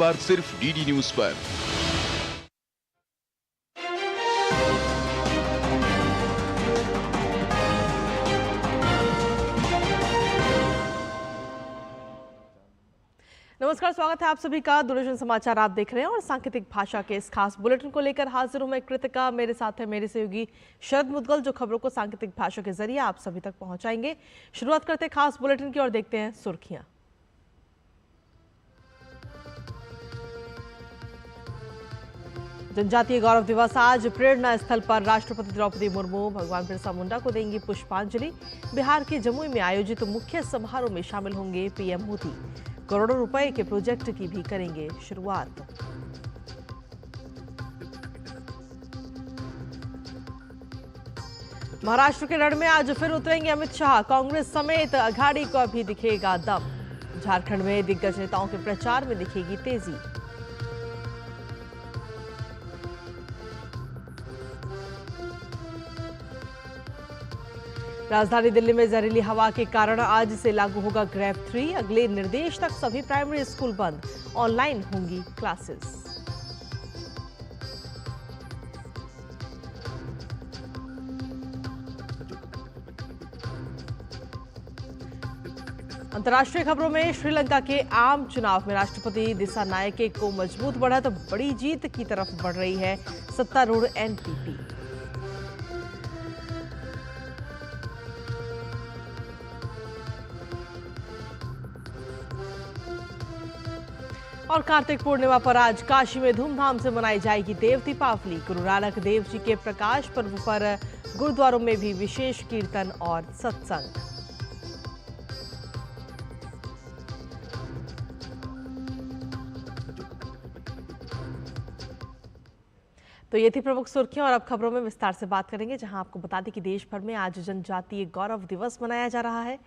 बार सिर्फ DD news पर। नमस्कार, स्वागत है आप सभी का। दूरदर्शन समाचार आप देख रहे हैं और सांकेतिक भाषा के इस खास बुलेटिन को लेकर हाजिर हूं मैं कृतिका। मेरे साथ है मेरे सहयोगी शरद मुदगल, जो खबरों को सांकेतिक भाषा के जरिए आप सभी तक पहुंचाएंगे। शुरुआत करते हैं खास बुलेटिन की और देखते हैं सुर्खियां। जनजातीय गौरव दिवस आज प्रेरणा स्थल पर राष्ट्रपति द्रौपदी मुर्मू भगवान बिरसा मुंडा को देंगी पुष्पांजलि। बिहार के जमुई में आयोजित मुख्य समारोह में शामिल होंगे पीएम मोदी। करोड़ों रुपए के प्रोजेक्ट की भी करेंगे शुरुआत। महाराष्ट्र के रण में आज फिर उतरेंगे अमित शाह। कांग्रेस समेत अघाड़ी को भी दिखेगा दम। झारखंड में दिग्गज नेताओं के प्रचार में दिखेगी तेजी। राजधानी दिल्ली में जहरीली हवा के कारण आज से लागू होगा ग्रेड 3। अगले निर्देश तक सभी प्राइमरी स्कूल बंद, ऑनलाइन होंगी क्लासेस। अंतर्राष्ट्रीय खबरों में श्रीलंका के आम चुनाव में राष्ट्रपति दिसानायके को मजबूत बढ़त, बड़ी जीत की तरफ बढ़ रही है सत्तारूढ़ एनपीपी। और कार्तिक पूर्णिमा पर आज काशी में धूमधाम से मनाई जाएगी देव दीपावली। गुरु नानक देव जी के प्रकाश पर्व पर गुरुद्वारों में भी विशेष कीर्तन और सत्संग। तो ये थी प्रमुख सुर्खियां और अब खबरों में विस्तार से बात करेंगे, जहां आपको बता दें कि देश भर में आज जनजातीय गौरव दिवस मनाया जा रहा है।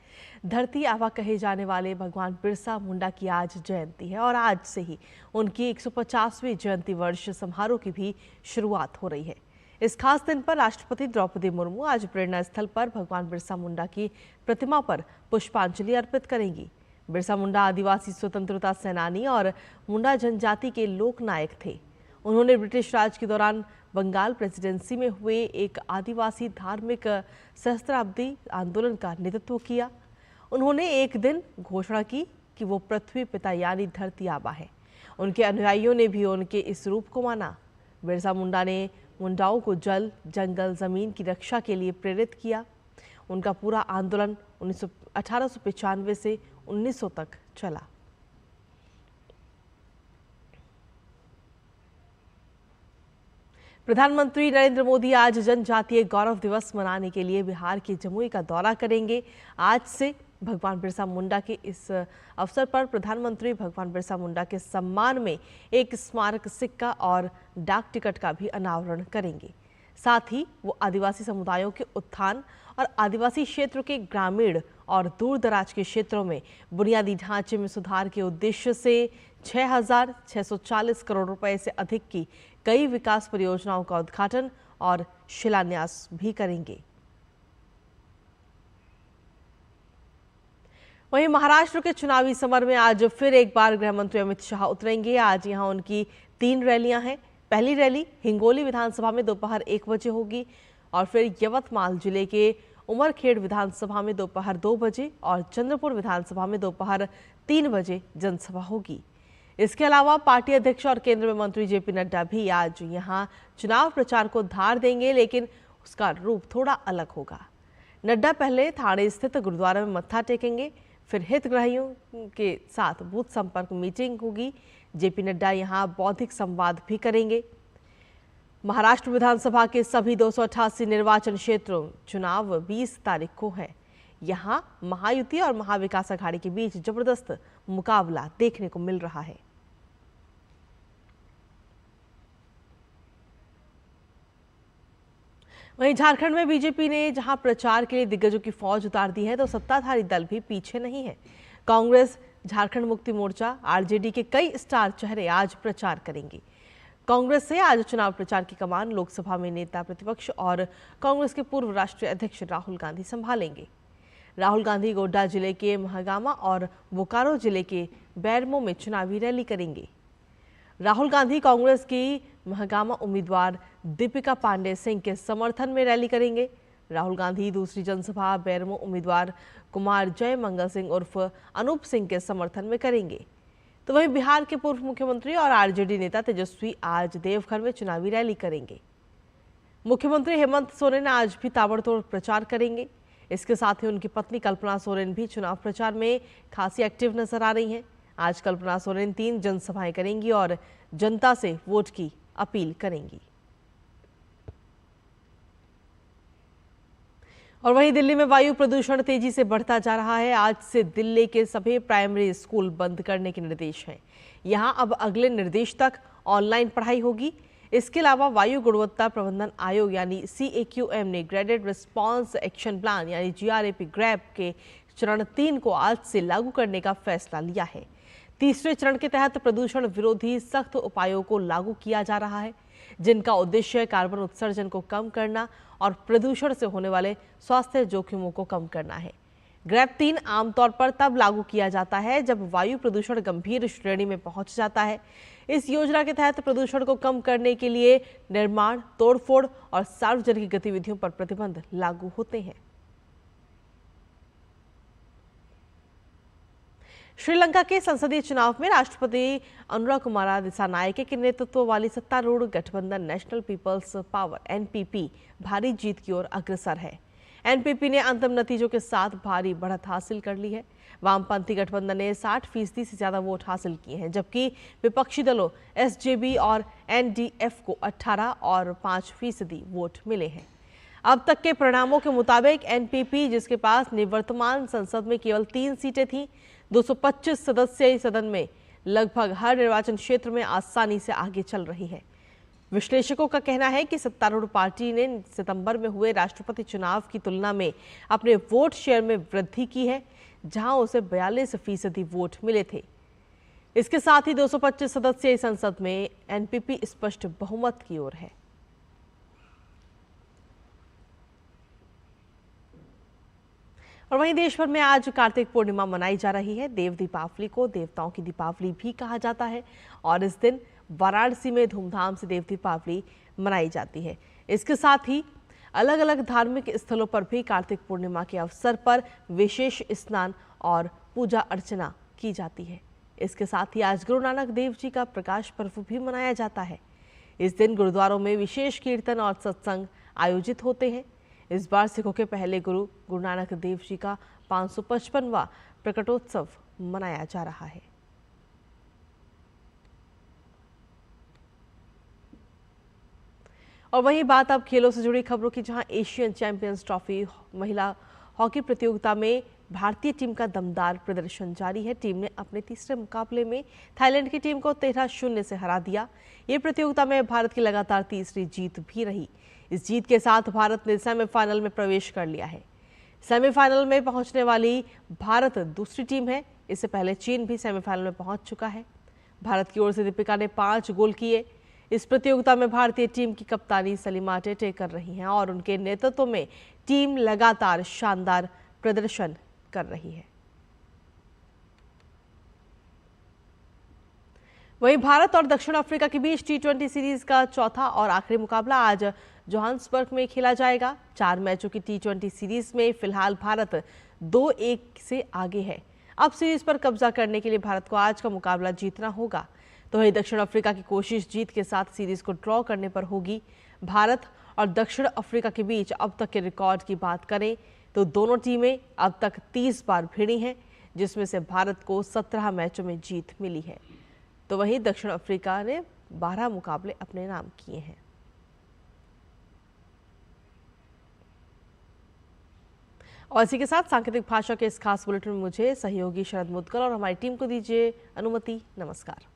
धरती आबा कहे जाने वाले भगवान बिरसा मुंडा की आज जयंती है और आज से ही उनकी 150वीं जयंती वर्ष समारोह की भी शुरुआत हो रही है। इस खास दिन पर राष्ट्रपति द्रौपदी मुर्मू आज प्रेरणा स्थल पर भगवान बिरसा मुंडा की प्रतिमा पर पुष्पांजलि अर्पित करेंगी। बिरसा मुंडा आदिवासी स्वतंत्रता सेनानी और मुंडा जनजाति के लोकनायक थे। उन्होंने ब्रिटिश राज के दौरान बंगाल प्रेसिडेंसी में हुए एक आदिवासी धार्मिक सहस्त्राब्दी आंदोलन का नेतृत्व किया। उन्होंने एक दिन घोषणा की कि वो पृथ्वी पिता यानी धरती आबा है। उनके अनुयायियों ने भी उनके इस रूप को माना। बिरसा मुंडा ने मुंडाओं को जल, जंगल, जमीन की रक्षा के लिए प्रेरित किया। उनका पूरा आंदोलन 1895 से 1900 तक चला। प्रधानमंत्री नरेंद्र मोदी आज जनजातीय गौरव दिवस मनाने के लिए बिहार के जमुई का दौरा करेंगे। आज से भगवान बिरसा मुंडा के इस अवसर पर प्रधानमंत्री भगवान बिरसा मुंडा के सम्मान में एक स्मारक सिक्का और डाक टिकट का भी अनावरण करेंगे। साथ ही वो आदिवासी समुदायों के उत्थान और आदिवासी क्षेत्र के ग्रामीण और दूर दराज के क्षेत्रों में बुनियादी ढांचे में सुधार के उद्देश्य से 6,640 करोड़ रुपए से अधिक की कई विकास परियोजनाओं का उद्घाटन और शिलान्यास भी करेंगे। वहीं महाराष्ट्र के चुनावी समर में आज फिर एक बार गृह मंत्री अमित शाह उतरेंगे। आज यहां उनकी 3 रैलियां हैं। पहली रैली हिंगोली विधानसभा में दोपहर 1 बजे होगी और फिर यवतमाल जिले के उमरखेड़ विधानसभा में दोपहर 2 बजे और चंद्रपुर विधानसभा में दोपहर 3 बजे जनसभा होगी। इसके अलावा पार्टी अध्यक्ष और केंद्र में मंत्री जेपी नड्डा भी आज यहां चुनाव प्रचार को धार देंगे, लेकिन उसका रूप थोड़ा अलग होगा। नड्डा पहले थाने स्थित गुरुद्वारा में मत्था टेकेंगे, फिर हितग्राहियों के साथ बूथ संपर्क मीटिंग होगी। जेपी नड्डा यहां बौद्धिक संवाद भी करेंगे। महाराष्ट्र विधानसभा के सभी 288 निर्वाचन क्षेत्रों चुनाव 20 तारीख को है। यहां महायुति और महाविकास अघाड़ी के बीच जबरदस्त मुकाबला देखने को मिल रहा है। वहीं झारखंड में बीजेपी ने जहां प्रचार के लिए दिग्गजों की फौज उतार दी है, तो सत्ताधारी दल भी पीछे नहीं है। कांग्रेस, झारखंड मुक्ति मोर्चा, आरजेडी के कई स्टार चेहरे आज प्रचार करेंगे। कांग्रेस से आज चुनाव प्रचार की कमान लोकसभा में नेता प्रतिपक्ष और कांग्रेस के पूर्व राष्ट्रीय अध्यक्ष राहुल गांधी संभालेंगे। राहुल गांधी गोड्डा जिले के महागामा और बोकारो जिले के बैरमो में चुनावी रैली करेंगे। राहुल गांधी कांग्रेस की महागामा उम्मीदवार दीपिका पांडे सिंह के समर्थन में रैली करेंगे। राहुल गांधी दूसरी जनसभा बेरमो उम्मीदवार कुमार जय मंगल सिंह उर्फ अनूप सिंह के समर्थन में करेंगे। तो वहीं बिहार के पूर्व मुख्यमंत्री और आरजेडी नेता तेजस्वी आज देवघर में चुनावी रैली करेंगे। मुख्यमंत्री हेमंत सोरेन आज भी ताबड़तोड़ प्रचार करेंगे। इसके साथ ही उनकी पत्नी कल्पना सोरेन भी चुनाव प्रचार में खासी एक्टिव नजर आ रही हैं। आज कल्पना सोरेन 3 जनसभाएं करेंगी और जनता से वोट की अपील करेंगी। और वहीं दिल्ली में वायु प्रदूषण तेजी से बढ़ता जा रहा है। आज से दिल्ली के सभी प्राइमरी स्कूल बंद करने के निर्देश हैं। यहां अब अगले निर्देश तक ऑनलाइन पढ़ाई होगी। इसके अलावा वायु गुणवत्ता प्रबंधन आयोग यानी CAQM ने ग्रेडेड रिस्पांस एक्शन प्लान यानी GRAP ग्रैप के चरण 3 को आज से लागू करने का फैसला लिया है। तीसरे चरण के तहत प्रदूषण विरोधी सख्त उपायों को लागू किया जा रहा है, जिनका उद्देश्य कार्बन उत्सर्जन को कम करना और प्रदूषण से होने वाले स्वास्थ्य जोखिमों को कम करना है। ग्रैप 3 आमतौर पर तब लागू किया जाता है जब वायु प्रदूषण गंभीर श्रेणी में पहुंच जाता है। इस योजना के तहत प्रदूषण को कम करने के लिए निर्माण, तोड़फोड़ और सार्वजनिक गतिविधियों पर प्रतिबंध लागू होते हैं। श्रीलंका के संसदीय चुनाव में राष्ट्रपति अनुराकुमारा दिसानायके के नेतृत्व वाली सत्तारूढ़ गठबंधन नेशनल पीपल्स पावर NPP भारी जीत की ओर अग्रसर है। NPP ने अंतिम नतीजों के साथ भारी बढ़त हासिल कर ली है। वामपंथी गठबंधन ने 60% से ज्यादा वोट हासिल किए हैं, जबकि विपक्षी दलों SJB और NDF को 18 और 5% वोट मिले हैं। अब तक के परिणामों के मुताबिक NPP, जिसके पास निवर्तमान संसद में केवल 3 सीटें थीं, 225 सदस्यीय सदन में लगभग हर निर्वाचन क्षेत्र में आसानी से आगे चल रही है। विश्लेषकों का कहना है कि सत्तारूढ़ पार्टी ने सितंबर में हुए राष्ट्रपति चुनाव की तुलना में अपने वोट शेयर में वृद्धि की है, जहां उसे 42% वोट मिले थे। इसके साथ ही 225 सदस्यीय संसद में NPP स्पष्ट बहुमत की ओर है। और वहीं देश भर में आज कार्तिक पूर्णिमा मनाई जा रही है। देव दीपावली को देवताओं की दीपावली भी कहा जाता है और इस दिन वाराणसी में धूमधाम से देव दीपावली मनाई जाती है। इसके साथ ही अलग अलग धार्मिक स्थलों पर भी कार्तिक पूर्णिमा के अवसर पर विशेष स्नान और पूजा अर्चना की जाती है। इसके साथ ही आज गुरु नानक देव जी का प्रकाश पर्व भी मनाया जाता है। इस दिन गुरुद्वारों में विशेष कीर्तन और सत्संग आयोजित होते हैं। इस बार सिखों के पहले गुरु नानक देव जी का 555वां प्रकटोत्सव मनाया जा रहा है। और वहीं बात अब खेलों से जुड़ी खबरों की, जहां एशियन चैंपियंस ट्रॉफी महिला हॉकी प्रतियोगिता में भारतीय टीम का दमदार प्रदर्शन जारी है। टीम ने अपने तीसरे मुकाबले में थाईलैंड की टीम को 13-0 से हरा दिया। ये प्रतियोगिता में भारत की लगातार तीसरी जीत भी रही। इस जीत के साथ भारत ने सेमीफाइनल में प्रवेश कर लिया है। सेमीफाइनल में पहुंचने वाली भारत दूसरी टीम है। इससे पहले चीन भी सेमीफाइनल में पहुंच चुका है। भारत की ओर से दीपिका ने 5 गोल किए। इस प्रतियोगिता में भारतीय टीम की कप्तानी सलीमा टेटे कर रही हैं और उनके नेतृत्व में टीम लगातार शानदार प्रदर्शन कर रही है। वहीं भारत और दक्षिण अफ्रीका के बीच T20 सीरीज का चौथा और आखिरी मुकाबला आज जोहान्सबर्ग में खेला जाएगा। 4 मैचों की T20 सीरीज में फिलहाल भारत 2-1 से आगे है। अब सीरीज पर कब्जा करने के लिए भारत को आज का मुकाबला जीतना होगा। तो वहीं दक्षिण अफ्रीका की कोशिश जीत के साथ सीरीज को ड्रॉ करने पर होगी। भारत और दक्षिण अफ्रीका के बीच अब तक के रिकॉर्ड की बात करें तो दोनों टीमें अब तक 30 बार भिड़ी हैं, जिसमें से भारत को 17 मैचों में जीत मिली है। तो वहीं दक्षिण अफ्रीका ने 12 मुकाबले अपने नाम किए हैं। और इसी के साथ सांकेतिक भाषा के इस खास बुलेटिन में मुझे सहयोगी शरद मुदगल और हमारी टीम को दीजिए अनुमति। नमस्कार।